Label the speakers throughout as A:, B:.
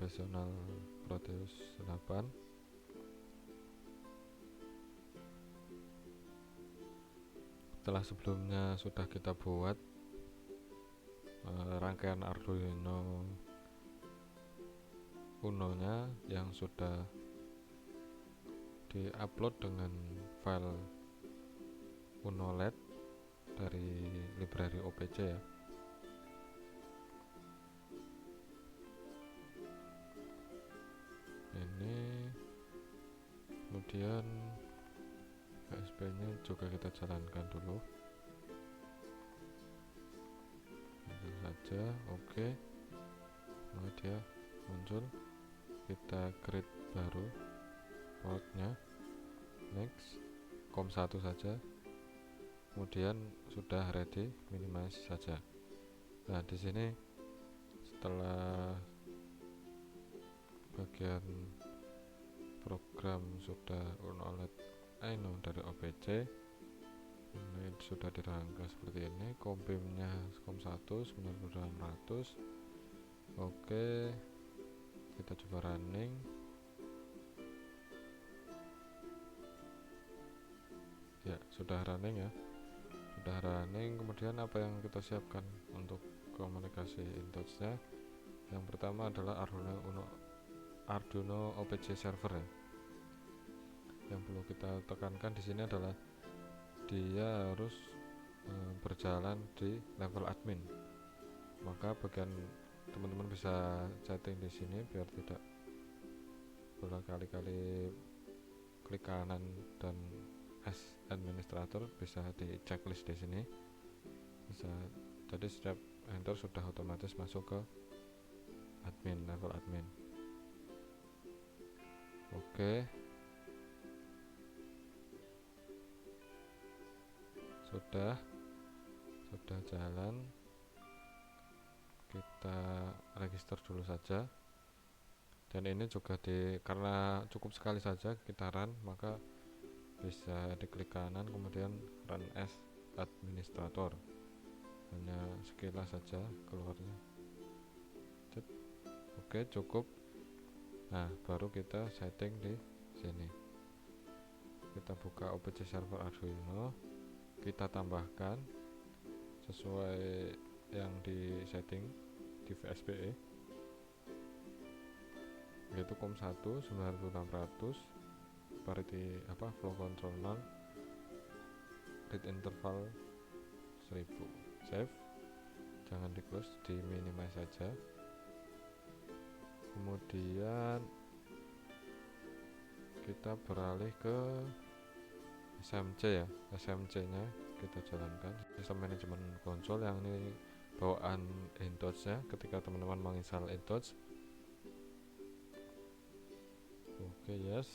A: profesional Proteus 8. Setelah sebelumnya sudah kita buat rangkaian Arduino Uno nya yang sudah diupload dengan file Uno LED dari library OPC ya. Ini kemudian PSP nya juga kita jalankan dulu itu saja. Oke, nah dia muncul, kita create baru portnya, next, COM1 saja, kemudian sudah ready, minimize saja. Nah di sini setelah bagian program sudah OLED dari OPC, ini sudah dirangka seperti ini. COM-nya COM1 9600. Oke, kita coba running. Ya, sudah running ya. Sudah running. Kemudian apa yang kita siapkan untuk komunikasi InTouch-nya? Yang pertama adalah Arduino OPC server ya. Yang perlu kita tekankan di sini adalah dia harus berjalan di level admin. Maka bagian teman-teman bisa setting di sini biar tidak berkali-kali klik kanan dan as administrator, bisa di checklist di sini. Bisa, jadi setiap enter sudah otomatis masuk ke admin, level admin. Oke, sudah jalan. Kita register dulu saja, dan ini juga karena cukup sekali saja kita run, maka bisa diklik kanan kemudian run as administrator, hanya sekilas saja keluarnya. Oke, cukup. Nah, baru kita setting di sini. Kita buka OPC server Arduino, kita tambahkan sesuai yang di setting di VSPE, yaitu COM1 9600, parity flow control 0, read interval 1000. Save, jangan di close, di minimize saja. Kemudian kita beralih ke SMC ya. SMC nya kita jalankan, sistem manajemen konsol, yang ini bawaan InTouch nya ketika teman-teman menginstal InTouch. Oke, yes,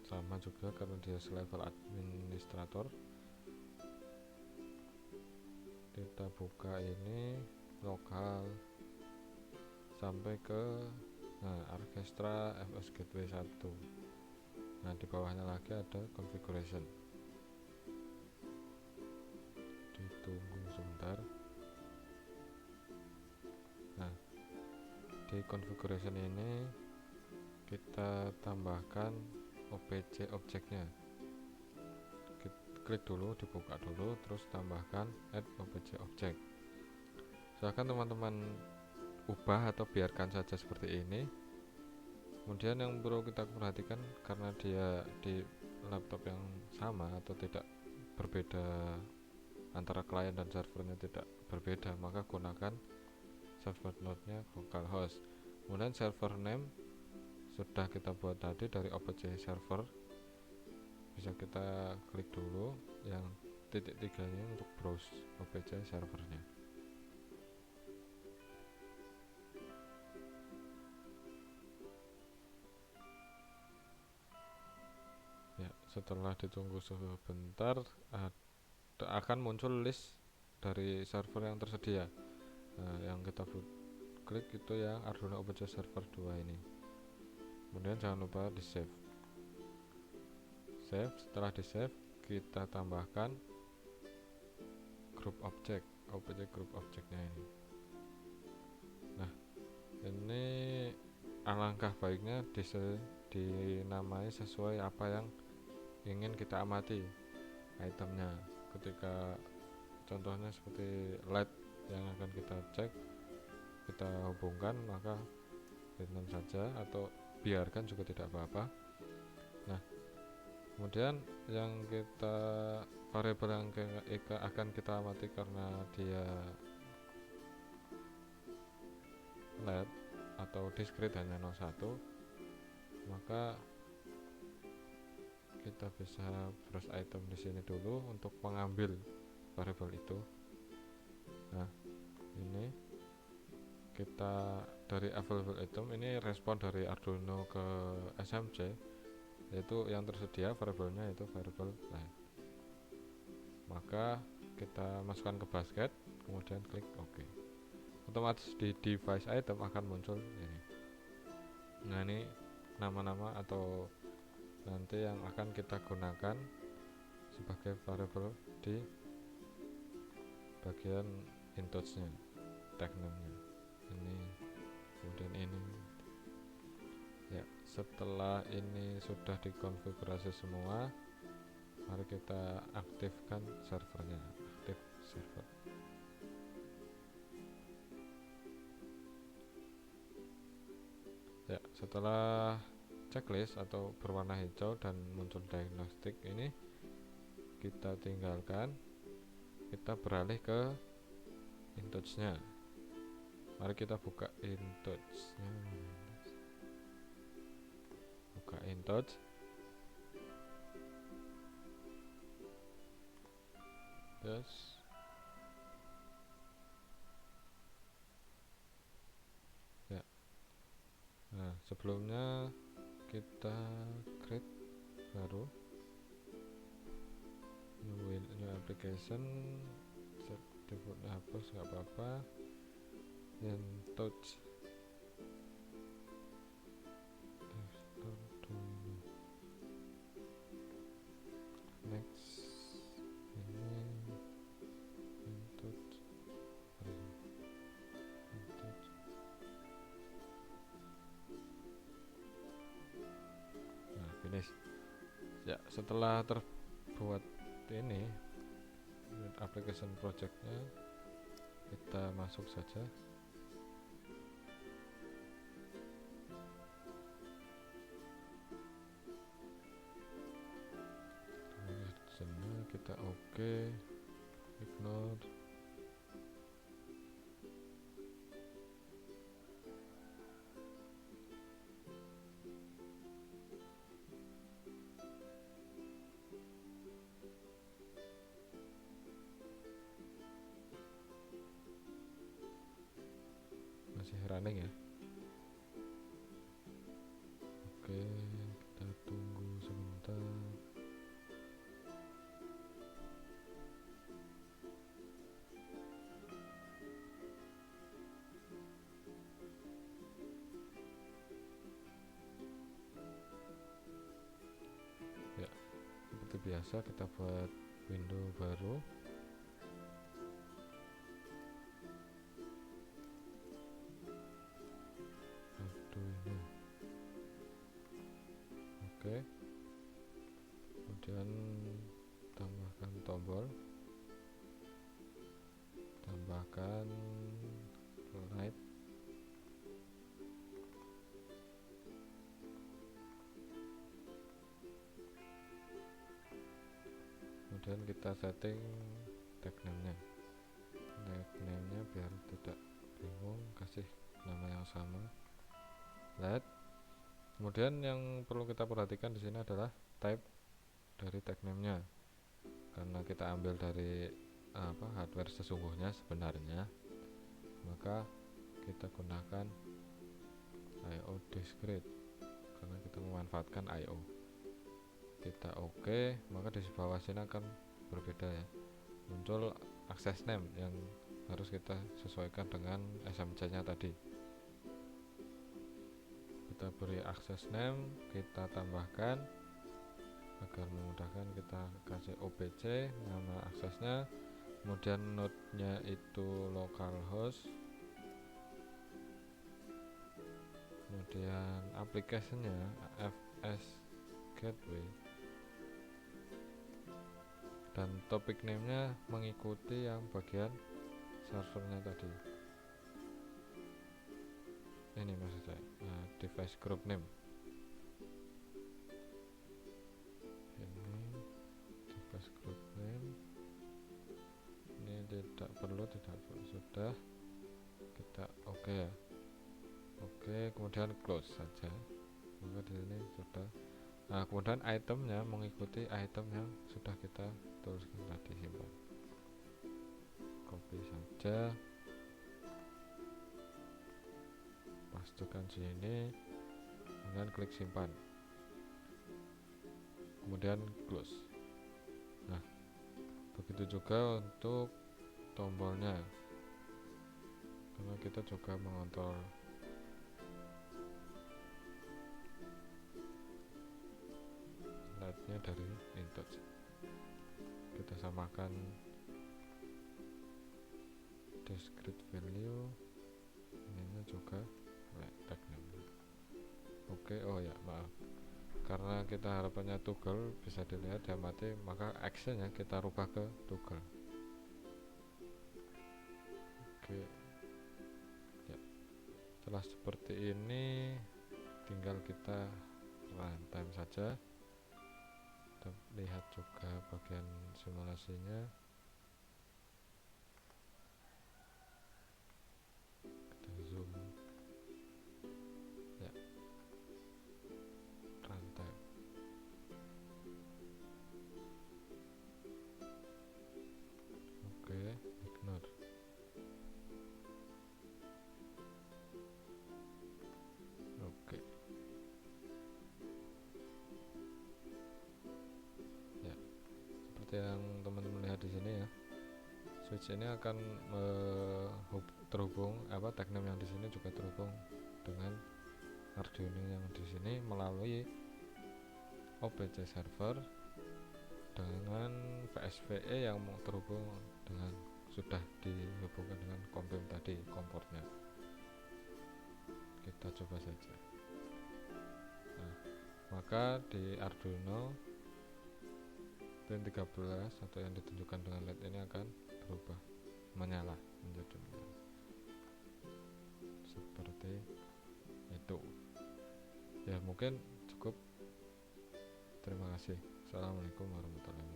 A: sama juga karena dia selevel administrator. Kita buka ini lokal sampai ke Orchestra FS Gateway 1. Nah, di bawahnya lagi ada configuration. Ditunggu sebentar. Nah, di configuration ini kita tambahkan OPC objeknya. Klik dulu, dibuka dulu, terus tambahkan add OPC object. Silahkan teman-teman ubah atau biarkan saja seperti ini. Kemudian yang perlu kita perhatikan, karena dia di laptop yang sama atau tidak berbeda, antara klien dan servernya tidak berbeda, maka gunakan server node-nya localhost. Kemudian server name sudah kita buat tadi dari OPC server, bisa kita klik dulu yang titik tiganya untuk browse OPC servernya. Ya, setelah ditunggu sebentar akan muncul list dari server yang tersedia. Nah, yang kita klik itu yang Arduino OPC server 2 ini. Kemudian jangan lupa di save. Setelah di save, kita tambahkan group object, OPC group objectnya ini. Nah, ini alangkah baiknya dinamai sesuai apa yang ingin kita amati itemnya. Ketika contohnya seperti LED yang akan kita cek, kita hubungkan, maka random saja atau biarkan juga tidak apa-apa. Nah, kemudian yang kita variabel yang akan kita amati karena dia LED atau discrete hanya 01, maka kita bisa browse item di sini dulu untuk mengambil variabel itu. Nah, ini kita dari available item, ini respon dari Arduino ke SMC, yaitu yang tersedia variabelnya itu variabel LED. Maka kita masukkan ke basket, kemudian klik OK. Otomatis di device item akan muncul ini. Nah, ini nama-nama atau nanti yang akan kita gunakan sebagai variabel di bagian intouch-nya, tag name-nya. Ini, kemudian ini. Ya, setelah ini sudah dikonfigurasi semua, mari kita aktifkan servernya. Aktif server. Ya, setelah checklist atau berwarna hijau dan muncul diagnostik ini, kita tinggalkan, kita beralih ke intouch-nya. Mari kita buka intouch-nya. Buka intouch. Yes. Ya. Nah, sebelumnya kita create baru new application, defaultnya hapus nggak apa-apa, intouch next, ini intouch. Nah, finish. Ya, setelah terbuat ini application projectnya, kita masuk saja. Kita oke, ignore. Masih running ya. Oke, kita tunggu sebentar. Ya, seperti biasa kita buat window baru. Arduino. Oke. Kemudian tambahkan tombol, tambahkan light, kemudian kita setting tag name-nya. Tag name-nya biar tidak bingung, kasih nama yang sama, LED. Kemudian yang perlu kita perhatikan di sini adalah type dari tag name-nya, karena kita ambil dari hardware sesungguhnya sebenarnya, maka kita gunakan IO discrete karena kita memanfaatkan IO. Kita oke, maka di bawah sini akan berbeda ya, muncul access name yang harus kita sesuaikan dengan SMC nya tadi. Kita beri access name, kita tambahkan agar memudahkan, kita kasih OPC nama aksesnya, kemudian node nya itu localhost, kemudian aplikasinya FS Gateway, dan topic name-nya mengikuti yang bagian servernya tadi. Ini maksud saya, device group name. Ini device group name. Ini tidak perlu sudah kita oke ya. Oke, kemudian close saja. Maka di sini sudah. Nah, kemudian itemnya mengikuti item yang sudah kita tuliskan tadi, simpan. Copy saja, pastekan sini, kemudian klik simpan, kemudian close. Nah, begitu juga untuk tombolnya, karena kita juga mengontrol slide-nya dari InTouch. Kita samakan discrete value, ininya juga tag name. Oke, oh ya maaf, karena kita harapannya toggle bisa dilihat ya mati, maka actionnya kita rubah ke toggle. Oke ya, setelah seperti ini tinggal kita runtime saja. Kita lihat juga bagian simulasinya, kita zoom ya, runtime. Oke, ignore. Oke ya, seperti yang teman-teman lihat di sini ya, switch ini akan terhubung, tag name yang di sini juga terhubung dengan Arduino yang di sini melalui OPC server dengan VSVE yang terhubung dengan, sudah dihubungkan dengan kompim tadi, komportnya. Kita coba saja. Nah, maka di Arduino pin 13 atau yang ditunjukkan dengan LED ini akan berubah menyala menjadi menyala seperti itu ya. Mungkin cukup, terima kasih. Assalamualaikum warahmatullahi wabarakatuh.